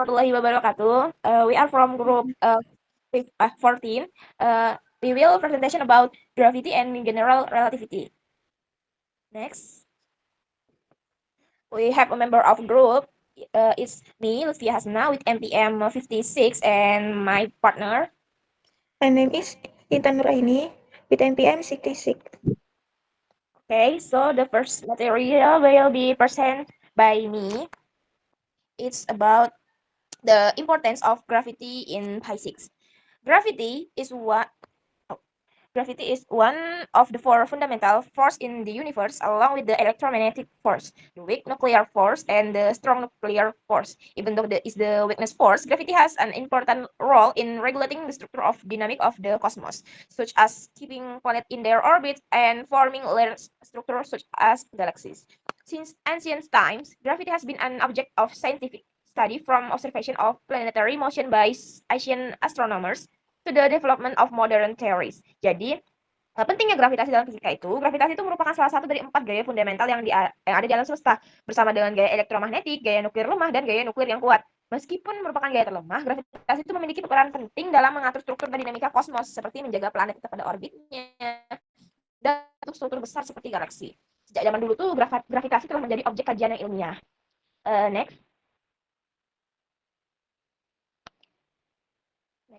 warahmatullahi wabarakatuh. We are from group 14. We will presentation about gravity and general relativity. Next, we have a member of group. It's me, Lutfia Hasna, with MPM 56, and my partner. My name is Intan Nuraini with NPM 66. Okay, so the first material will be presented by me. It's about the importance of gravity in physics. Gravity is what Gravity is one of the four fundamental forces in the universe, along with the electromagnetic force, the weak nuclear force, and the strong nuclear force. Even though it is the weakness force, gravity has an important role in regulating the structure of dynamic of the cosmos, such as keeping planets in their orbits and forming layer structures such as galaxies. Since ancient times, gravity has been an object of scientific study from observation of planetary motion by ancient astronomers to the development of modern theories. Jadi, pentingnya gravitasi dalam fisika itu, gravitasi itu merupakan salah satu dari 4 gaya fundamental yang ada di alam semesta, bersama dengan gaya elektromagnetik, gaya nuklir lemah, dan gaya nuklir yang kuat. Meskipun merupakan gaya terlemah, gravitasi itu memiliki peran penting dalam mengatur struktur dan dinamika kosmos, seperti menjaga planet tetap pada orbitnya, dan struktur besar seperti galaksi. Sejak zaman dulu tuh, gravitasi telah menjadi objek kajian yang ilmiah. Next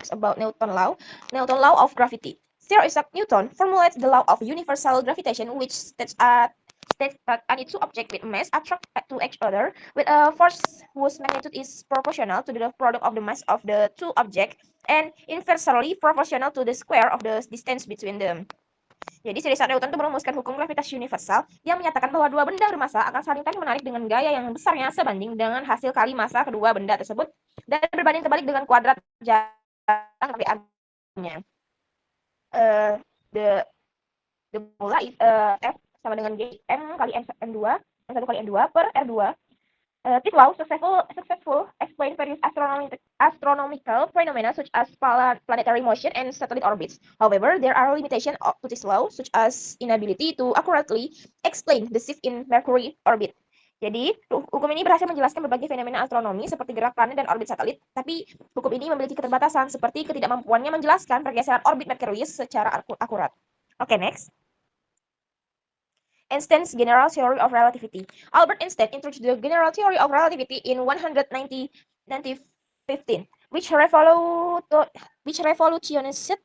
about Newton's law. Newton's law of gravity. Sir Isaac Newton formulates the law of universal gravitation, which states that any two objects with mass attract to each other with a force whose magnitude is proportional to the product of the mass of the two objects and inversely proportional to the square of the distance between them. Jadi, Sir Isaac Newton itu merumuskan hukum gravitasi universal yang menyatakan bahwa dua benda bermassa akan saling tarik menarik dengan gaya yang besarnya sebanding dengan hasil kali massa kedua benda tersebut dan berbanding terbalik dengan kuadrat jarak nya. The formula is F sama dengan G M kali M2 M1 kali M2 per R2. This law successful explain various astronomical phenomena such as planetary motion and satellite orbits. However, there are limitations to this law, such as inability to accurately explain the shift in Mercury orbit. Jadi, hukum ini berhasil menjelaskan berbagai fenomena astronomi seperti gerak planet dan orbit satelit, tapi hukum ini memiliki keterbatasan seperti ketidakmampuannya menjelaskan pergeseran orbit Merkurius secara akurat. Okay, next. Einstein's general theory of relativity. Albert Einstein introduced the general theory of relativity in 1915, which revolutionized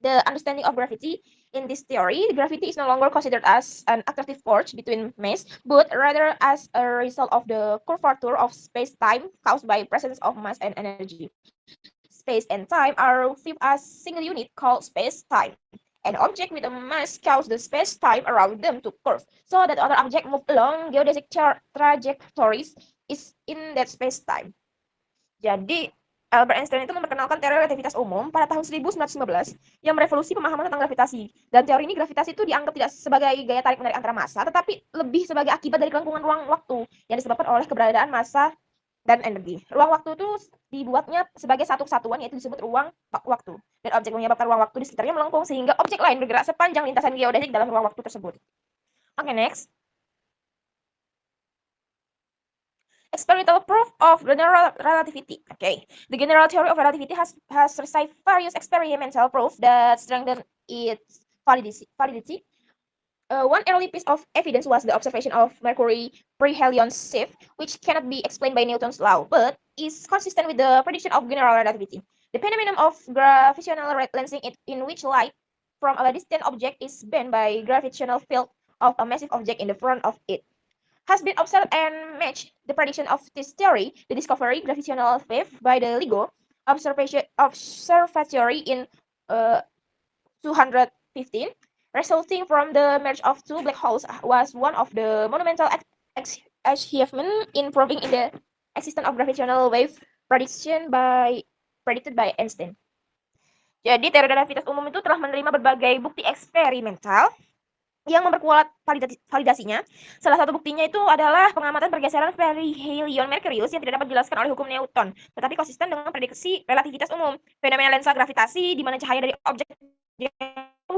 the understanding of gravity. In this theory, gravity is no longer considered as an attractive force between mass, but rather as a result of the curvature of space-time caused by presence of mass and energy. Space and time are viewed as single unit called space-time. An object with a mass causes the space-time around them to curve, so that other objects move along geodesic trajectories is in that space-time. Jadi, Albert Einstein itu memperkenalkan teori relativitas umum pada tahun 1915 yang merevolusi pemahaman tentang gravitasi. Dan teori ini gravitasi itu dianggap tidak sebagai gaya tarik-menarik antara massa, tetapi lebih sebagai akibat dari kelangsungan ruang waktu yang disebabkan oleh keberadaan massa dan energi. Ruang waktu itu dibuatnya sebagai satu kesatuan, yaitu disebut ruang waktu. Dan objek menyebabkan ruang waktu di sekitarnya melengkung sehingga objek lain bergerak sepanjang lintasan geodesik dalam ruang waktu tersebut. Okay, next. Experimental proof of general relativity. Okay, the general theory of relativity has received various experimental proof that strengthen its validity. One early piece of evidence was the observation of Mercury perihelion shift, which cannot be explained by Newton's law, but is consistent with the prediction of general relativity. The phenomenon of gravitational lensing, in which light from a distant object is bent by gravitational field of a massive object in the front of it, has been observed and matched the prediction of this theory, the discovery gravitational wave by the LIGO observatory in 215, resulting from the merge of two black holes, was one of the monumental achievements in proving in the existence of gravitational wave predicted by Einstein. Jadi, teori relativitas umum itu telah menerima berbagai bukti eksperimental yang memperkuat validasinya. Salah satu buktinya itu adalah pengamatan pergeseran perihelion Merkurius yang tidak dapat dijelaskan oleh hukum Newton, tetapi konsisten dengan prediksi relativitas umum. Fenomena lensa gravitasi di mana cahaya dari objek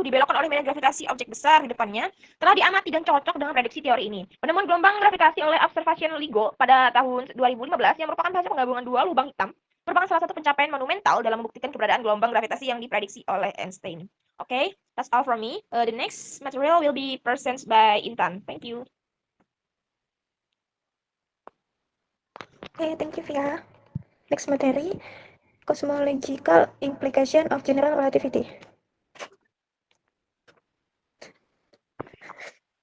dibelokkan oleh medan gravitasi objek besar di depannya, telah diamati dan cocok dengan prediksi teori ini. Penemuan gelombang gravitasi oleh Observation LIGO pada tahun 2015 yang merupakan hasil penggabungan dua lubang hitam merupakan salah satu pencapaian monumental dalam membuktikan keberadaan gelombang gravitasi yang diprediksi oleh Einstein. Okay, that's all from me. The next material will be presented by Intan. Thank you. Okay, thank you, Via. Next materi, cosmological implication of general relativity.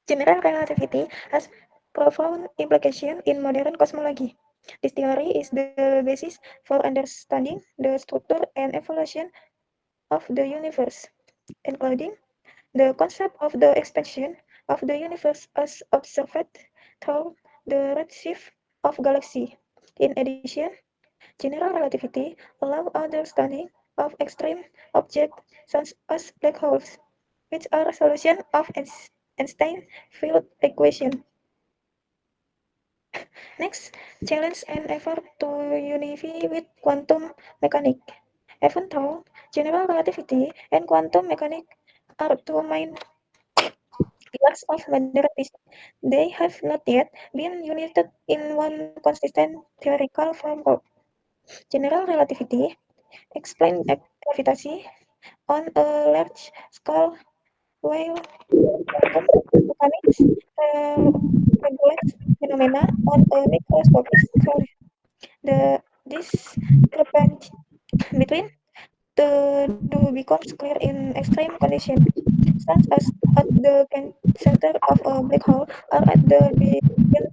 General relativity has profound implications in modern cosmology. This theory is the basis for understanding the structure and evolution of the universe, including the concept of the expansion of the universe as observed through the redshift of galaxies. In addition, general relativity allows understanding of extreme objects such as black holes, which are solutions of Einstein field equation. Next, challenge and effort to unify with quantum mechanics. Even though general relativity and quantum mechanics are two main pillars of modern physics, they have not yet been united in one consistent theoretical framework. General relativity explains gravity on a large scale, while quantum mechanics regulates phenomena on a microscopic scale. The discrepancy between the two becomes clear in extreme conditions, such as at the center of a black hole or at the beginning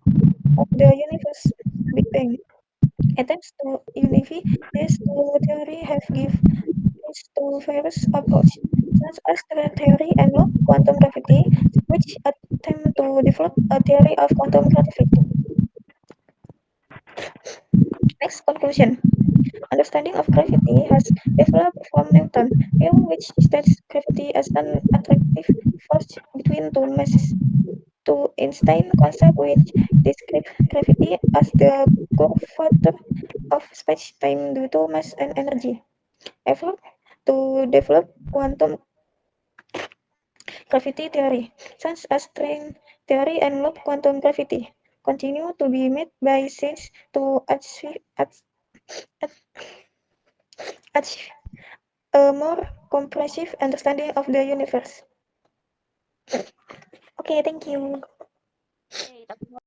of the universe's Big Bang. Attempts to unify these two theories have given rise to various approaches, such as string theory and loop quantum gravity, which attempt to develop a theory of quantum gravity. Next conclusion. Understanding of gravity has developed from Newton, which states gravity as an attractive force between two masses, to Einstein's concept which describes gravity as the curvature of space-time due to mass and energy. Effort to develop quantum gravity theory, such as string theory and loop quantum gravity, continue to be made by science to achieve a more comprehensive understanding of the universe. Okay, thank you. Okay,